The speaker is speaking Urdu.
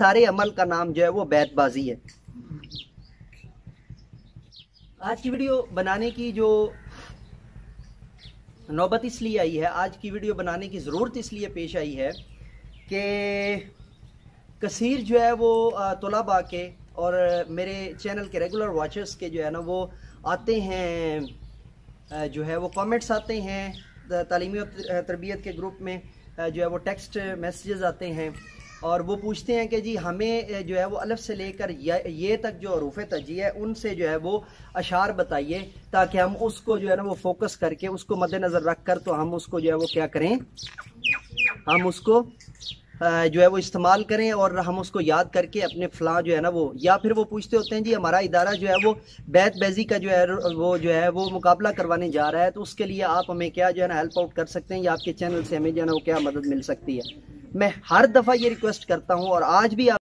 سارے عمل کا نام جو ہے وہ بیت بازی ہے۔ آج کی ویڈیو بنانے کی جو نوبت اس لیے آئی ہے، آج کی ویڈیو بنانے کی ضرورت اس لیے پیش آئی ہے کہ کثیر جو ہے وہ طلباء کے اور میرے چینل کے ریگولر واچرز کے جو ہے نا وہ آتے ہیں، جو ہے وہ کامنٹس آتے ہیں تعلیمی و تربیت کے گروپ میں، جو ہے وہ ٹیکسٹ میسیجز آتے ہیں اور وہ پوچھتے ہیں کہ جی ہمیں جو ہے وہ الف سے لے کر یہ تک جو حروف تہجی ہے ان سے جو ہے وہ اشعار بتائیے، تاکہ ہم اس کو جو ہے نا وہ فوکس کر کے اس کو مد نظر رکھ کر تو ہم اس کو جو ہے وہ کیا کریں، ہم اس کو جو ہے وہ استعمال کریں اور ہم اس کو یاد کر کے اپنے فلاں جو ہے نا وہ، یا پھر وہ پوچھتے ہوتے ہیں جی ہمارا ادارہ جو ہے وہ بیت بیزی کا جو ہے وہ مقابلہ کروانے جا رہا ہے، تو اس کے لیے آپ ہمیں کیا جو ہے نا ہیلپ آؤٹ کر سکتے ہیں، یا آپ کے چینل سے ہمیں جو ہے نا وہ کیا مدد مل سکتی ہے۔ میں ہر دفعہ یہ ریکویسٹ کرتا ہوں اور آج بھی آپ